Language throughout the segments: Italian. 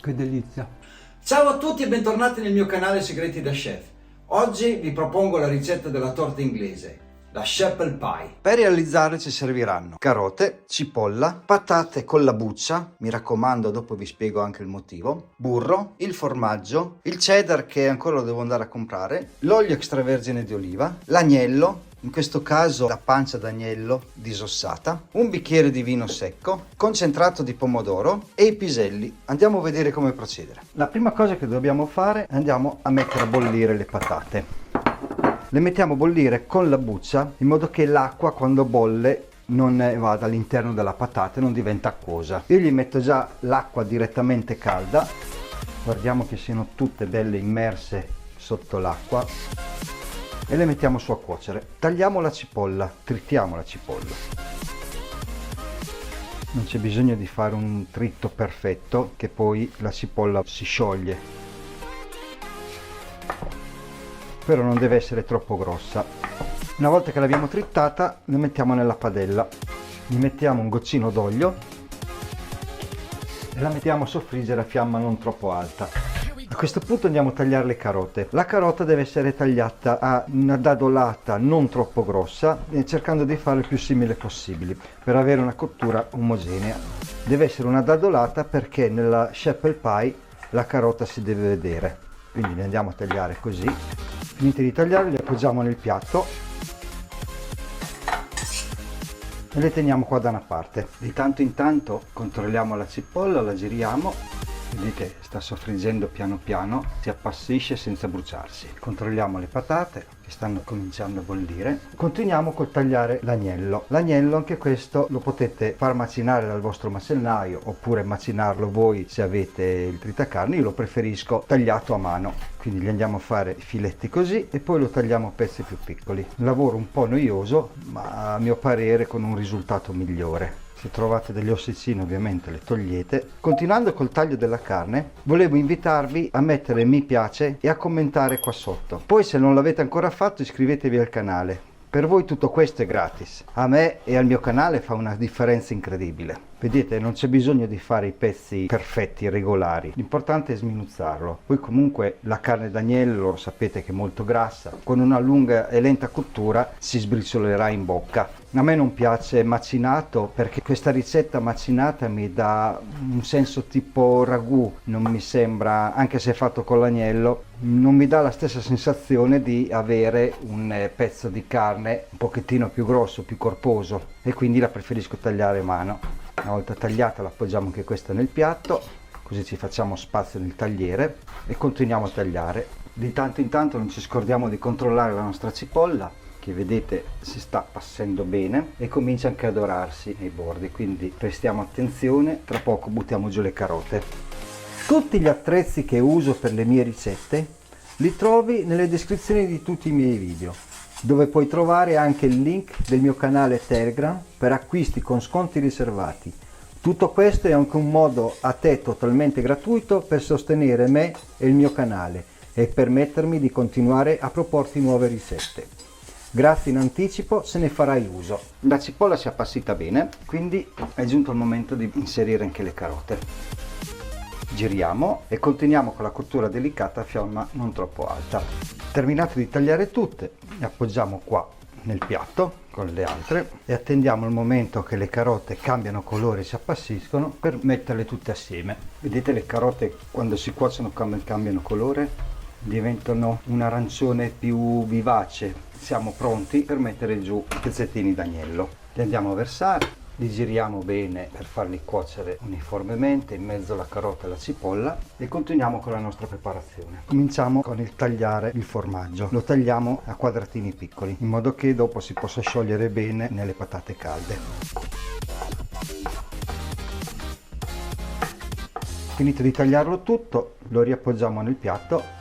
Che delizia. Ciao a tutti e bentornati nel mio canale Segreti da Chef. Oggi vi propongo la ricetta della torta inglese, la shepherd pie. Per realizzarla ci serviranno carote, cipolla, patate con la buccia, mi raccomando dopo vi spiego anche il motivo, burro, il formaggio, il cheddar che ancora lo devo andare a comprare, l'olio extravergine di oliva, l'agnello, in questo caso la pancia d'agnello disossata, un bicchiere di vino secco, concentrato di pomodoro e i piselli. Andiamo a vedere come procedere. La prima cosa che dobbiamo fare è andiamo a mettere a bollire le patate. Le mettiamo a bollire con la buccia in modo che l'acqua quando bolle non vada all'interno della patata e non diventa acquosa. Io gli metto già l'acqua direttamente calda, guardiamo che siano tutte belle immerse sotto l'acqua e le mettiamo su a cuocere. Tagliamo la cipolla, tritiamo la cipolla. Non c'è bisogno di fare un tritto perfetto che poi la cipolla si scioglie, però non deve essere troppo grossa. Una volta che l'abbiamo tritata la mettiamo nella padella, gli mettiamo un goccino d'olio e la mettiamo a soffriggere a fiamma non troppo alta. A questo punto andiamo a tagliare le carote. La carota deve essere tagliata a una dadolata non troppo grossa, cercando di farla il più simile possibile per avere una cottura omogenea. Deve essere una dadolata perché nella shepherd pie la carota si deve vedere. Quindi le andiamo a tagliare così. Finite di tagliare, le appoggiamo nel piatto e le teniamo qua da una parte. Di tanto in tanto controlliamo la cipolla, la giriamo. Vedete, sta soffriggendo piano piano, si appassisce senza bruciarsi. Controlliamo le patate che stanno cominciando a bollire. Continuiamo col tagliare l'agnello. L'agnello anche questo lo potete far macinare dal vostro macellaio oppure macinarlo voi se avete il tritacarne. Io lo preferisco tagliato a mano, quindi gli andiamo a fare i filetti così e poi lo tagliamo a pezzi più piccoli. Un lavoro un po' noioso, ma a mio parere con un risultato migliore. Se trovate degli ossicini ovviamente le togliete. Continuando col taglio della carne, volevo invitarvi a mettere mi piace e a commentare qua sotto. Poi se non l'avete ancora fatto iscrivetevi al canale. Per voi tutto questo è gratis. A me e al mio canale fa una differenza incredibile. Vedete, non c'è bisogno di fare i pezzi perfetti, regolari. L'importante è sminuzzarlo. Poi comunque la carne d'agnello sapete che è molto grassa. Con una lunga e lenta cottura si sbriciolerà in bocca. A me non piace macinato perché questa ricetta macinata mi dà un senso tipo ragù. Non mi sembra, anche se è fatto con l'agnello, non mi dà la stessa sensazione di avere un pezzo di carne un pochettino più grosso, più corposo, e quindi la preferisco tagliare a mano. Una volta tagliata la appoggiamo anche questa nel piatto, così ci facciamo spazio nel tagliere e continuiamo a tagliare. Di tanto in tanto non ci scordiamo di controllare la nostra cipolla, che vedete si sta passando bene e comincia anche a dorarsi nei bordi, quindi prestiamo attenzione. Tra poco buttiamo giù le carote. Tutti gli attrezzi che uso per le mie ricette li trovi nelle descrizioni di tutti i miei video, dove puoi trovare anche il link del mio canale Telegram per acquisti con sconti riservati. Tutto questo è anche un modo a te totalmente gratuito per sostenere me e il mio canale e permettermi di continuare a proporti nuove ricette. Grazie in anticipo se ne farai uso. La cipolla si è appassita bene, quindi è giunto il momento di inserire anche le carote. Giriamo e continuiamo con la cottura delicata a fiamma non troppo alta. Terminate di tagliare tutte, le appoggiamo qua nel piatto con le altre e attendiamo il momento che le carote cambiano colore e si appassiscono per metterle tutte assieme. Vedete, le carote quando si cuociono cambiano colore, diventano un arancione più vivace. Siamo pronti per mettere giù i pezzettini d'agnello. Li andiamo a versare. Li giriamo bene per farli cuocere uniformemente in mezzo alla carota e alla cipolla e continuiamo con la nostra preparazione. Cominciamo con il tagliare il formaggio. Lo tagliamo a quadratini piccoli in modo che dopo si possa sciogliere bene nelle patate calde. Finito di tagliarlo tutto, lo riappoggiamo nel piatto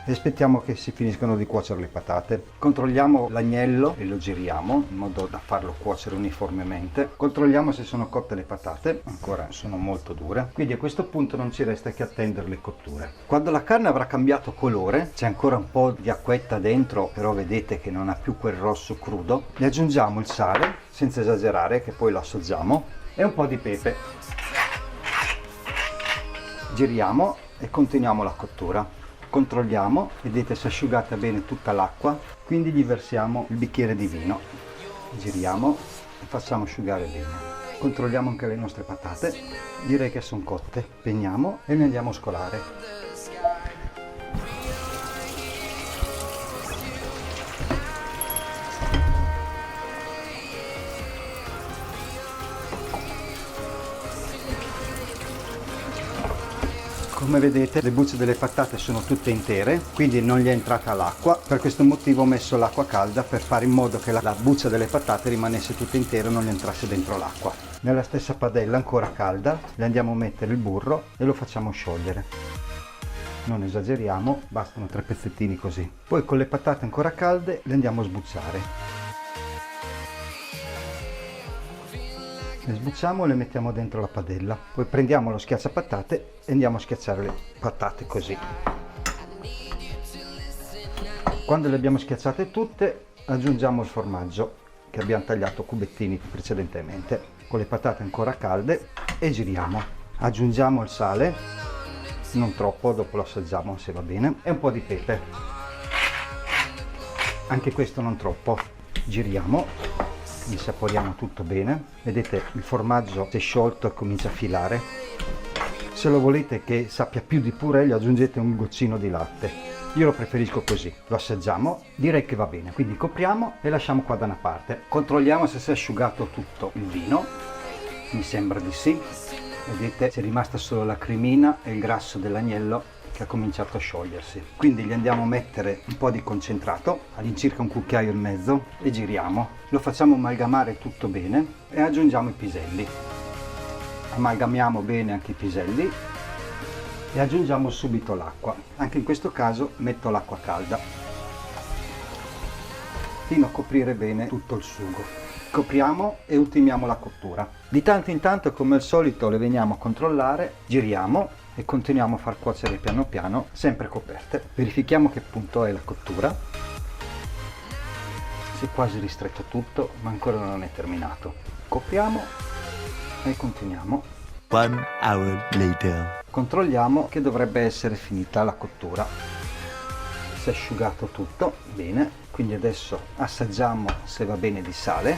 e aspettiamo che si finiscano di cuocere le patate. Controlliamo l'agnello e lo giriamo in modo da farlo cuocere uniformemente. Controlliamo se sono cotte le patate, ancora sono molto dure, quindi a questo punto non ci resta che attendere le cotture. Quando la carne avrà cambiato colore, c'è ancora un po' di acquetta dentro, però vedete che non ha più quel rosso crudo, ne aggiungiamo il sale senza esagerare, che poi lo assaggiamo, e un po' di pepe. Giriamo e continuiamo la cottura. Controlliamo, vedete si è asciugata bene tutta l'acqua, quindi gli versiamo il bicchiere di vino. Giriamo e facciamo asciugare bene. Controlliamo anche le nostre patate, direi che sono cotte. Spegniamo e le andiamo a scolare. Come vedete le bucce delle patate sono tutte intere, quindi non gli è entrata l'acqua. Per questo motivo ho messo l'acqua calda per fare in modo che la buccia delle patate rimanesse tutta intera e non gli entrasse dentro l'acqua. Nella stessa padella ancora calda le andiamo a mettere il burro e lo facciamo sciogliere. Non esageriamo, bastano 3 pezzettini così. Poi con le patate ancora calde le andiamo a sbucciare. Le sbucciamo e le mettiamo dentro la padella, poi prendiamo lo schiacciapatate e andiamo a schiacciare le patate così. Quando le abbiamo schiacciate tutte aggiungiamo il formaggio che abbiamo tagliato a cubettini precedentemente con le patate ancora calde e giriamo. Aggiungiamo il sale, non troppo, dopo lo assaggiamo se va bene, e un po' di pepe, anche questo non troppo. Giriamo, insaporiamo tutto bene. Vedete il formaggio si è sciolto e comincia a filare. Se lo volete che sappia più di purè gli aggiungete un goccino di latte, io lo preferisco così. Lo assaggiamo, direi che va bene, quindi copriamo e lasciamo qua da una parte. Controlliamo se si è asciugato tutto il vino, mi sembra di sì. Vedete c'è rimasta solo la cremina e il grasso dell'agnello che ha cominciato a sciogliersi, quindi gli andiamo a mettere un po' di concentrato, all'incirca un cucchiaio e mezzo, e giriamo. Lo facciamo amalgamare tutto bene e aggiungiamo i piselli. Amalgamiamo bene anche i piselli e aggiungiamo subito l'acqua. Anche in questo caso metto l'acqua calda fino a coprire bene tutto il sugo. Copriamo e ultimiamo la cottura. Di tanto in tanto, come al solito, le veniamo a controllare, giriamo e continuiamo a far cuocere piano piano, sempre coperte. Verifichiamo che punto è la cottura. Si è quasi ristretto tutto, ma ancora non è terminato. Copriamo e continuiamo. 1 hour later. Controlliamo che dovrebbe essere finita la cottura. Si è asciugato tutto bene, quindi adesso assaggiamo se va bene di sale.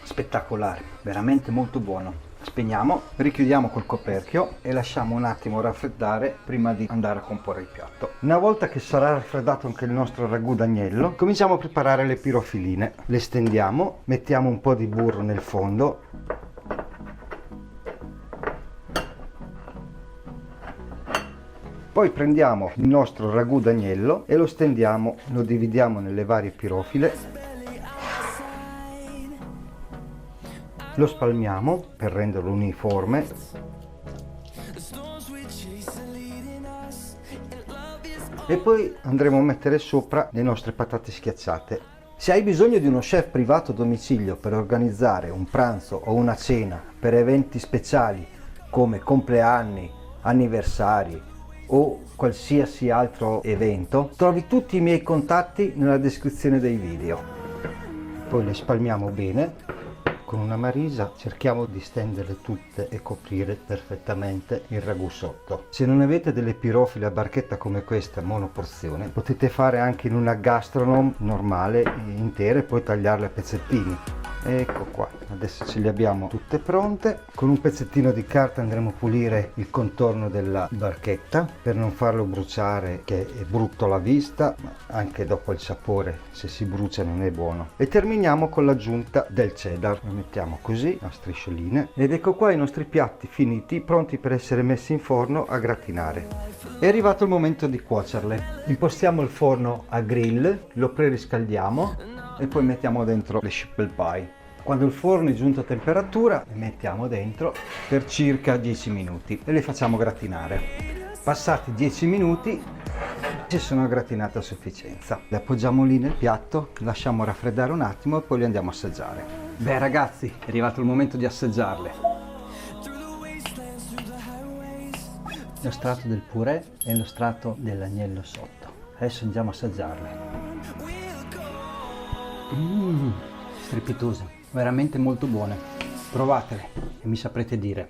Spettacolare, veramente molto buono. Spegniamo, richiudiamo col coperchio e lasciamo un attimo raffreddare prima di andare a comporre il piatto. Una volta che sarà raffreddato anche il nostro ragù d'agnello, cominciamo a preparare le pirofiline. Le stendiamo, mettiamo un po' di burro nel fondo. Poi prendiamo il nostro ragù d'agnello e lo stendiamo, lo dividiamo nelle varie pirofile. Lo spalmiamo per renderlo uniforme. E poi andremo a mettere sopra le nostre patate schiacciate. Se hai bisogno di uno chef privato a domicilio per organizzare un pranzo o una cena per eventi speciali come compleanni, anniversari o qualsiasi altro evento, trovi tutti i miei contatti nella descrizione dei video. Poi le spalmiamo bene. Con una marisa cerchiamo di stenderle tutte e coprire perfettamente il ragù sotto. Se non avete delle pirofile a barchetta come questa monoporzione, potete fare anche in una gastronom normale intere e poi tagliarle a pezzettini. Ecco qua, adesso ce le abbiamo tutte pronte. Con un pezzettino di carta andremo a pulire il contorno della barchetta per non farlo bruciare, che è brutto alla vista, ma anche dopo il sapore, se si brucia non è buono. E terminiamo con l'aggiunta del cheddar. Lo mettiamo così a striscioline ed ecco qua i nostri piatti finiti, pronti per essere messi in forno a gratinare. È arrivato il momento di cuocerle. Impostiamo il forno a grill, lo preriscaldiamo e poi mettiamo dentro le sheeple pie. Quando il forno è giunto a temperatura le mettiamo dentro per circa 10 minuti e le facciamo gratinare. Passati 10 minuti ci sono gratinate a sufficienza. Le appoggiamo lì nel piatto, lasciamo raffreddare un attimo e poi le andiamo a assaggiare. Beh ragazzi, è arrivato il momento di assaggiarle. Lo strato del purè e lo strato dell'agnello sotto. Adesso andiamo a assaggiarle. Strepitose, veramente molto buone. Provatele e mi saprete dire.